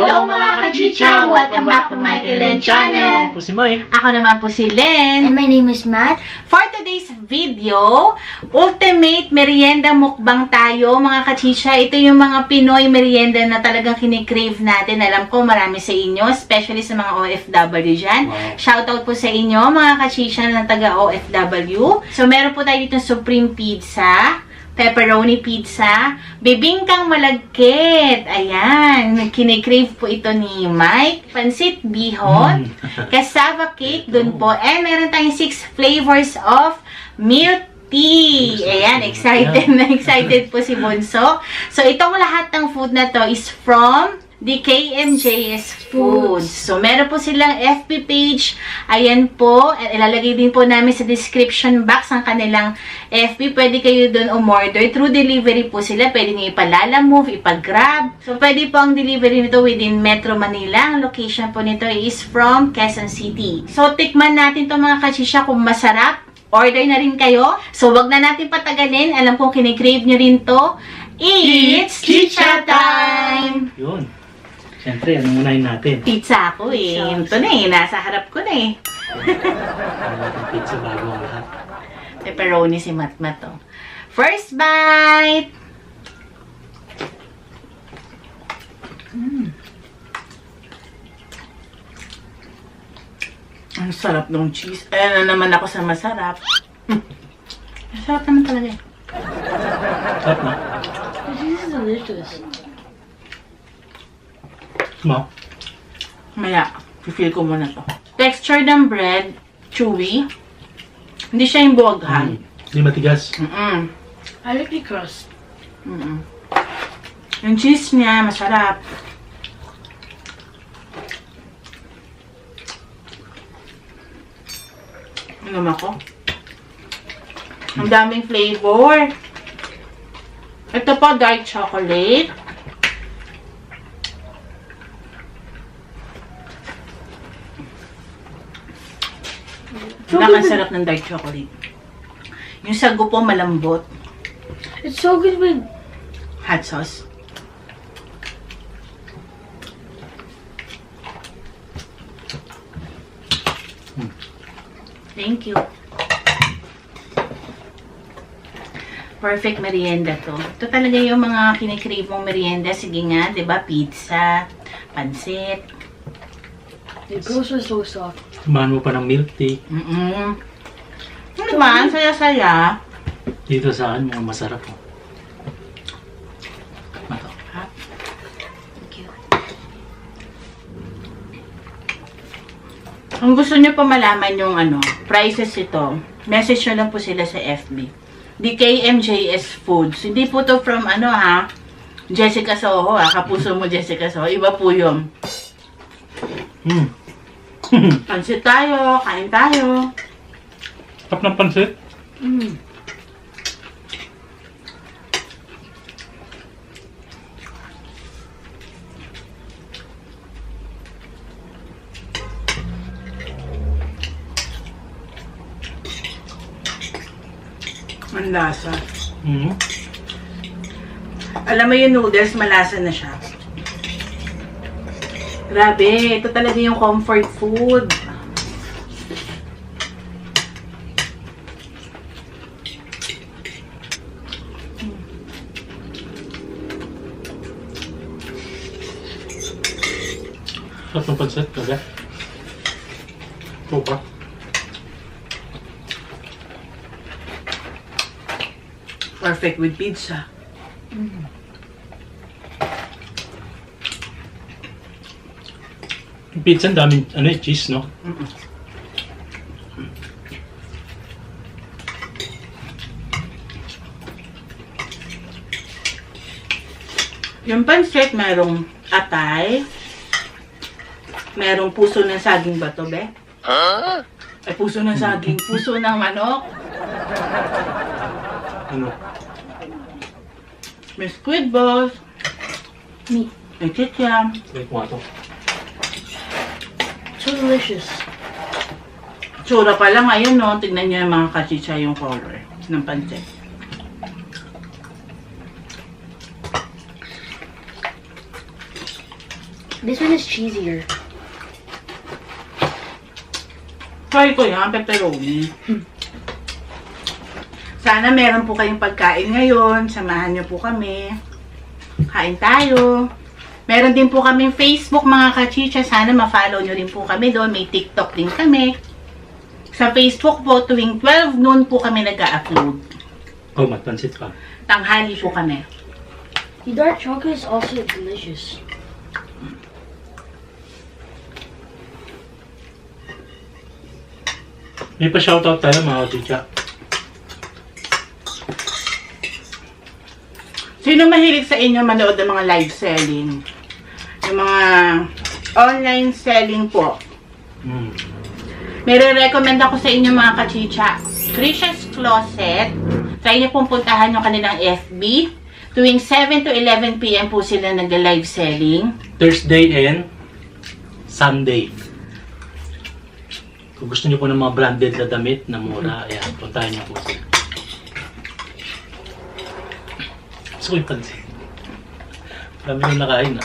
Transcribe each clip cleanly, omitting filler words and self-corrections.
Hello mga kachicha! Welcome back to my Len channel! Ako si Mike. Ako naman po si Len. And my name is Matt. For today's video, ultimate merienda mukbang tayo mga kachicha. Ito yung mga Pinoy merienda na talagang kinikrave natin. Alam ko marami sa inyo, especially sa mga OFW dyan. Wow. Shoutout po sa inyo mga kachicha na taga OFW. So meron po tayo dito Supreme Pizza, pepperoni pizza, bibingkang malagkit. Ayan, kinikrave po ito ni Mike. Pansit bihon, cassava cake dun po. And meron tayong 6 flavors of milk tea. Ayan, excited na excited po si Bunso. So, itong lahat ng food na to is from the KMJS Foods. So, meron po silang FB page. Ayan po. Ilalagay din po namin sa description box ang kanilang FB. Pwede kayo doon umorder. Through delivery po sila. Pwede nyo ipalalamove, ipag-grab. So, pwede po ang delivery nito within Metro Manila. Ang location po nito is from Quezon City. So, tikman natin to mga kachisya kung masarap. Order na rin kayo. So, wag na natin patagalin. Alam kong kinikrave nyo rin to. It's chicha time! Yun. Siyempre, ano munahin natin? Pizza ako eh. Ito na eh. Nasa harap ko na eh. Ano natin pizza bago ang lahat. Pepperoni si Matmat to. First bite! Ang sarap ng cheese. Ayan na naman ako sa masarap. Masarap naman talaga eh. Sarap na. This is delicious. Mo? Maya, feel ko muna to. Texture ng bread, chewy. Hindi siya yung buwaghan. Hindi matigas. I like the crust. Yung cheese niya, masarap. Inom ako. Ang daming flavor. Ito po, dark chocolate. Ang sarap ng dark chocolate. Yung sago po malambot. It's so good with Hot sauce. Thank you. Perfect merienda to. Ito talaga yung mga kinikrave mong merienda. Sige nga, di ba? Pizza, pansit. the girls are so soft. Tumahan mo pa ng milk tea. Ano naman? Saya-saya. Dito sa akin, mga masarap. Oh. Mato. Thank you. Kung gusto nyo pa malaman yung prices ito, message nyo lang po sila sa FB. DKMJS Foods. Hindi po to from Jessica Soho Kapuso mo Jessica Soho. Iba po yun. Pansit tayo, kain tayo. Sarap ng pansit. Ang lasa. Alam mo yung noodles, malasa na siya. Grabe, ito talaga yung comfort food. Sarap ng pansit. Talaga. Sopa. Perfect with pizza. Yung pizza, ang daming cheese, no? Yung pancit, merong atay. Merong puso ng saging ba to, be? Ay, puso ng saging. Puso ng manok. Ano? May squid balls. Meat. May chicham. Like mo ito. So delicious. Tsura pa lang ngayon, no? Tignan nyo yung mga kachicha yung color ng pancit. This one is cheesier. Try ko yan, pepperoni. Sana meron po kayong pagkain ngayon. Samahan niyo po kami. Kain tayo. Meron din po kaming Facebook, mga kachicha. Sana ma-follow nyo din po kami doon. May TikTok din kami. Sa Facebook po, tuwing 12 noon po kami nag-upload. Oh, magpansit pa. Tanghali po kami. The dark chocolate is also delicious. May pa-shoutout tayo mga kachicha. Sino mahilig sa inyo manood ng mga live selling? Yung mga online selling po. Nire-recommend ako sa inyo mga kachicha. Trisha's Closet. Try niyo pong puntahan yung kanilang FB. Tuwing 7 to 11 p.m. po sila nag-live selling. Thursday and Sunday. Kung gusto niyo po ng mga branded na damit na mura, ayan, puntahan niyo po sila. Gusto ko yung pansit. Marami nang nakain na.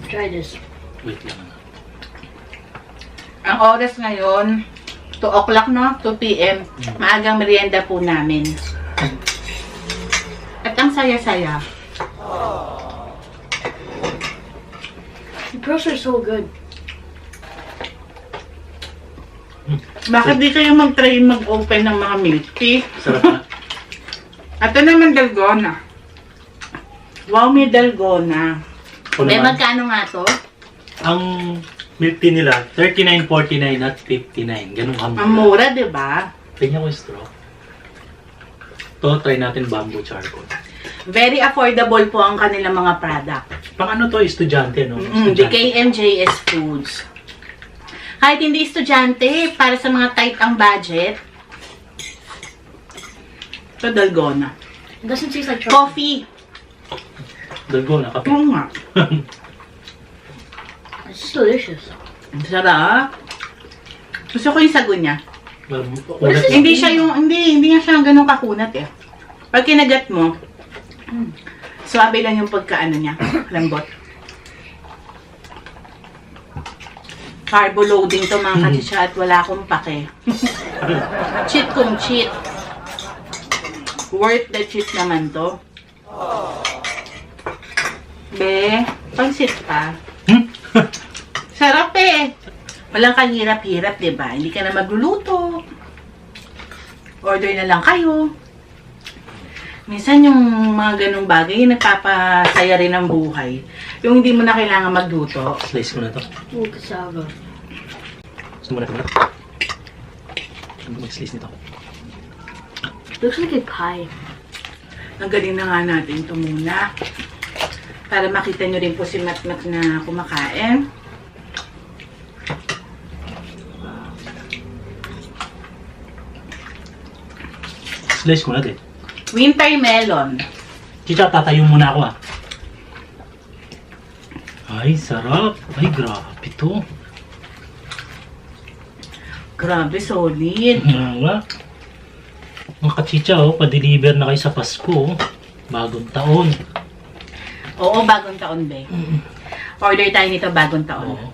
Try this. Wait lang na. Ang oras ngayon, 2 o'clock no? 2 p.m. Maagang merienda po namin. At ang saya-saya. The pearls are so good. Bakit di kayo mag-try mag-open ng mga milk tea? Sarap na. Ito naman dalgona. Wow, may dalgona. Ako May naman, magkano nga to? ang milk tea nila, 39.49 at 59. Ganun Ang kamura. mura, di ba? Tingnan ko yung straw. Ito, try natin bamboo charcoal. Very affordable po ang kanilang mga product. Pang ano to, estudyante, no? The KMJS Foods. Kahit hindi estudyante, para sa mga tight ang budget, ito dalgona. It doesn't taste like chocolate. Coffee. Dalgona, kape. Oo nga. It's just delicious. Ang sarap. Gusto ko yung sago niya. Ulat lang. Hindi siya yung, hindi nga siya ganun kakunat eh. Pag kinagat mo, swabe lang yung pagkaano niya. Lambot. Carbo loading to mga kachicha at wala akong pake. Cheat kung cheat. Worth the cheat naman to. Be, pansit pa. Sarap eh. Walang kahirap-hirap, diba? Hindi ka na magluluto. Order na lang kayo. Minsan yung mga ganung bagay, nagpapasaya rin ng buhay. Yung hindi mo na kailangan magluto. Slice ko na to. Ooh, cassava. Gusto mo na ito na? Mag-slice nito. Looks like a pie. Ang galing na nga natin ito muna. Para makita nyo rin po si Matmat na kumakain. Slice ko na din. Winter melon. Chicha, tatayo muna ako ah. Ay, sarap. Ay, grabe to. Grabe, solid. Nga. Mga kachicha, oh, pa-deliver na kayo sa Pasko. Oh. Bagong taon. Oo, bagong taon, be. Order tayo nito bagong taon. Oo.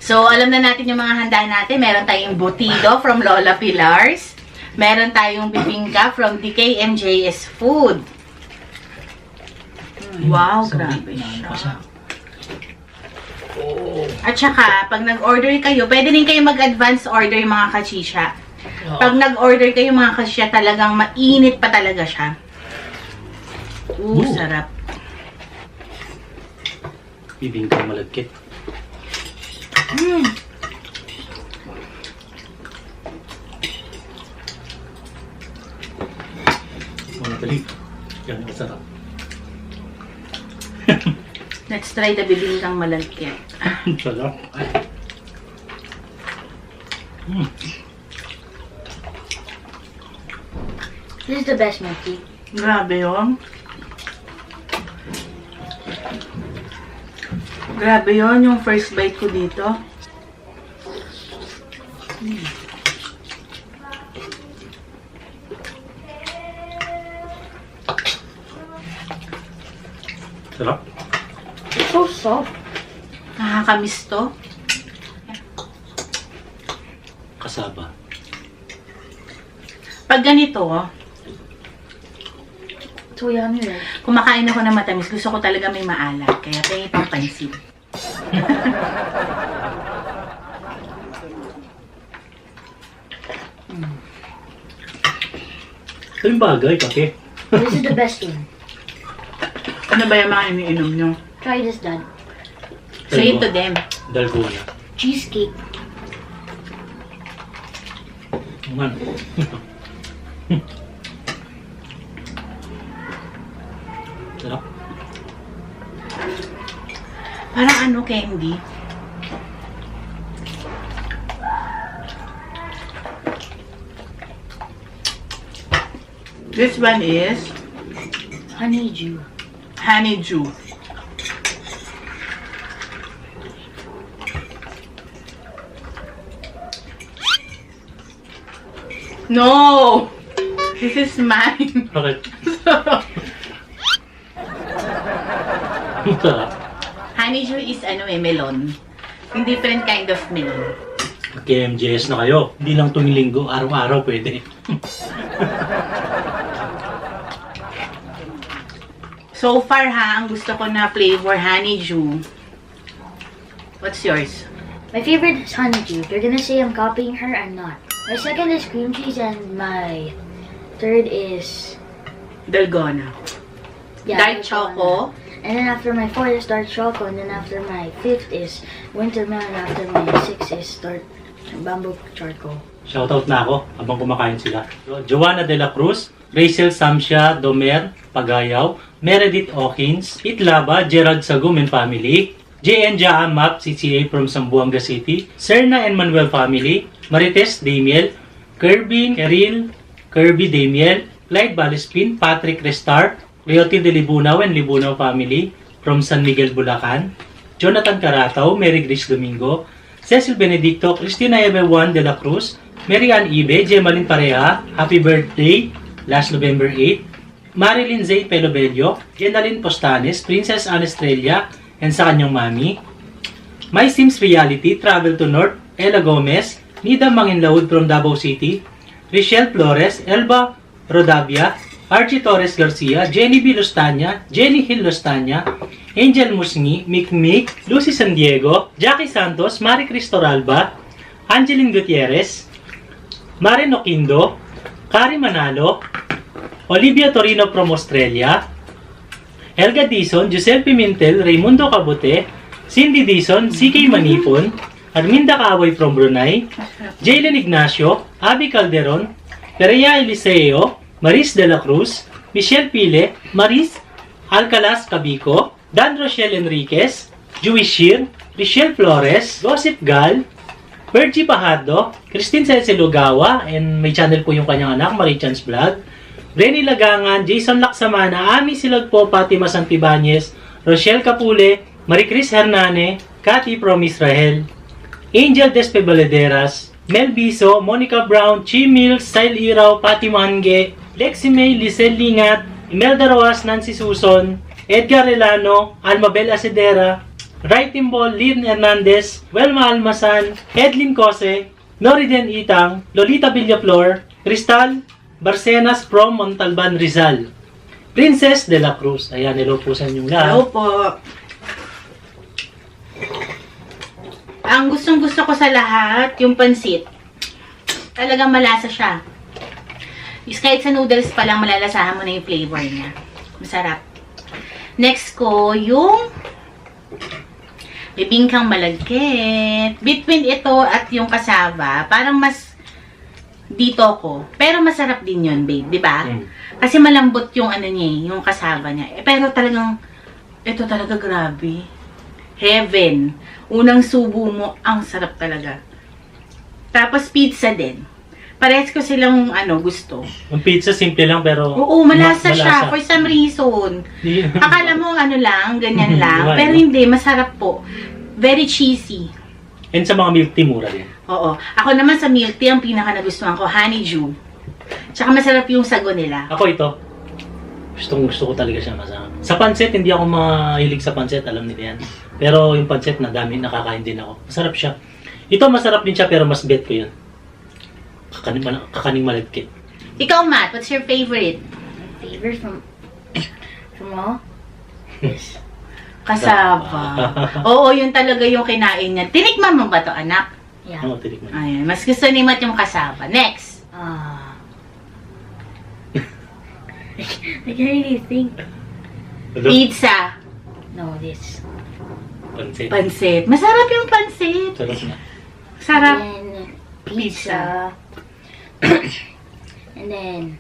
So, alam na natin yung mga handa natin. Meron tayong butido from Lola Pilars. Meron tayong bibingka from DKMJS Food. Wow, grabe siya. At saka, pag nag-order kayo, pwede din kayo mag-advance order mga kachisha. Pag nag-order kayo mga kachisha, talagang mainit pa talaga siya. Ooh. Sarap. Bibingka malagkit. Mga tali. Yan, masarap. Let's try the bibingkang malagkit. Sarap. This is the best milk tea. Grabe yun. Grabe yun, yung first bite ko dito. Sarap. It's so soft. Nakakamiss to. Kasaba. Pag ganito, So yummy, right? kumakain ako ng matamis, gusto ko talaga may maalat. Kaya tingin pang pansit. Ito yung bagay, kape. This is the best one. Ano ba yung mga iniinom nyo? Try this, Dad. Say it to them. Dalgona. Cheesecake. Man. Sarap. Parang ano, candy. This one is Honeydew. honeydew. No! This is mine. Bakit? Sarap. Honeydew is melon. Yung different kind of melon. Mag-MJS na kayo. Hindi lang tuwing linggo, araw-araw pwede. So far ang gusto ko na flavor honeydew. What's yours? My favorite is honeydew. If you're gonna say I'm copying her, I'm not. My second is cream cheese, and my third is Dalgona. Dark choco. And then after my fourth is dark choco, and then after my fifth is winter melon. After my sixth is bamboo charcoal. Shoutout na ako habang kumakain sila. Joanna De La Cruz, Rachel Samsia Domer Pagayaw, Meredith Hawkins, Itlaba, Gerald Sagum and family, JN Jaa Map CCA from Zamboanga City, Serna and Manuel family, Marites Damiel, Kirby Keril, Kirby Damiel, Clyde Balespin, Patrick Restar, Leoty de Libunaw and Libunaw family from San Miguel, Bulacan, Jonathan Carataw, Mary Grace Domingo, Cecil Benedicto, Cristina Ebewan De La Cruz, Mary Ann Ibe, Gemaline Pareha, happy birthday, last November 8, Marilyn Zay Pelobello, Jenaline Postanes, Princess Anne Estrella, and sa kanyang mami, My Sims Reality, Travel to North, Ella Gomez, Nida Manginlaud from Davao City, Richelle Flores, Elba Rodavia, Archie Torres Garcia, Jenny B. Lostanya, Jenny Hill Lostanya, Angel Musni, Mick Mick, Lucy San Diego, Jackie Santos, Marie Cristoralba, Angeline Gutierrez, Maren Oquindo, Kari Manalo, Olivia Torino from Australia, Helga Dizon, Giselle Pimentel, Raimundo Cabute, Cindy Dizon, CK Manipon, Arminda Kaaway from Brunei, Jalen Ignacio, Abby Calderon, Perea Eliseo, Maris De La Cruz, Michelle Pile, Maris Alcalas Cabico, Dan Rochelle Enriquez, Jewish Shear, Richelle Flores, Gossip Gal, Bergie Pajardo, Christine Lugawa, and may channel po yung kanyang anak, Marichans Vlog, Renny Lagangan, Jason Laksamana, Ami Silagpo, Fatima Santibanez, Rochelle Capule, Maricris Hernane, Cathy from Israel, Angel Despe Balederas, Mel Biso, Monica Brown, Chi Mills, Style Iraw, Pati Mange, Lexi May, Lisel Lingat, Imelda Roas, Nancy Suson, Edgar Relano, Almabel Asedera, Ray Timbol, Lynn Hernandez, Welma Almasan, Edlin Cose, Noriden Itang, Lolita Villaflor, Cristal Barcenas from Montalban, Rizal, Princess De La Cruz. Ayan, hello po sa inyong lahat. Hello po. Ang gustong-gusto ko sa lahat, yung pansit. Talagang malasa siya. Kahit sa noodles pa lang, malalasahan mo na yung flavor niya. Masarap. Next ko, yung bibingkang malagkit. Between ito at yung kasaba, parang mas dito ko. Pero masarap din yun, babe. Diba? Kasi malambot yung ano niya, yung kasaba niya. Pero talagang, ito talaga grabe. Heaven. Unang subo mo, ang sarap talaga. Tapos pizza din. Parehas ko silang gusto. Yung pizza, simple lang pero... Oo, malasa siya. For some reason. Akala mo lang, ganyan lang. Pero hindi, masarap po. Very cheesy. And sa mga milk tea, mura din. Oo. Ako naman sa milk tea, ang pinaka nagustuhan ko, honeydew. Tsaka masarap yung sago nila. Ako ito. Gusto ko talaga siya masama. Sa pancit, hindi ako mahilig sa pancit, alam nila yan. Pero yung pancit na dami, nakakain din ako. Masarap siya. Ito masarap din siya, pero mas bet ko yun. Kakaning malagkit. Ikaw, Matt, what's your favorite? Favorite from all? Yes. Kasaba. Oo, yun talaga yung kinain niya. Tinikman mo ba to, anak? Yeah. Oo, tinikman. Ayan, mas gusto ni Matt yung kasaba. Next. I can't really think. Pizza. No, this. Pancit. Pansit. Masarap yung pansit. Sarap na. Sarap. And then pizza. And then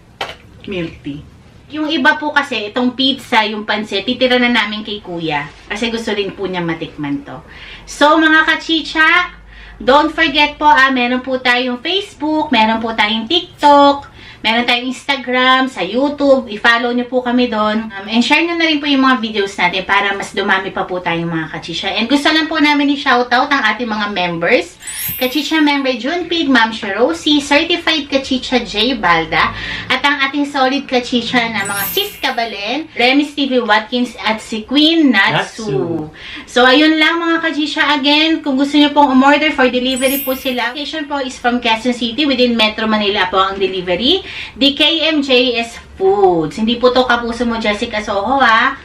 Milk tea. Yung iba po kasi, itong pizza, yung pansit, titira na namin kay kuya. Kasi gusto rin po niya matikman to. So, mga kachicha, don't forget po, meron po tayong Facebook, meron po tayong TikTok, meron tayong Instagram, sa YouTube. I-follow nyo po kami doon. And share nyo na rin po yung mga videos natin para mas dumami pa po tayong mga kachicha. And gusto lang po namin i-shoutout ang ating mga members. Kachicha member Junpig, Ma'am Rosie, Certified Kachicha J. Balda, at ang ating solid kachicha na mga Sis Cabalen, Remy Stevie Watkins, at si Queen Natsu. So, ayun lang mga kachicha. Again, kung gusto nyo pong umorder for delivery po sila, location po is from Quezon City, within Metro Manila po ang delivery. DKMJS Foods. Hindi po to kapuso mo, Jessica Soho, ha?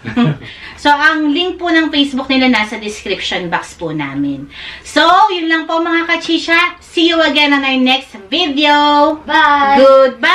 So, ang link po ng Facebook nila nasa description box po namin. So, yun lang po mga kachisha. See you again on our next video. bye. Goodbye!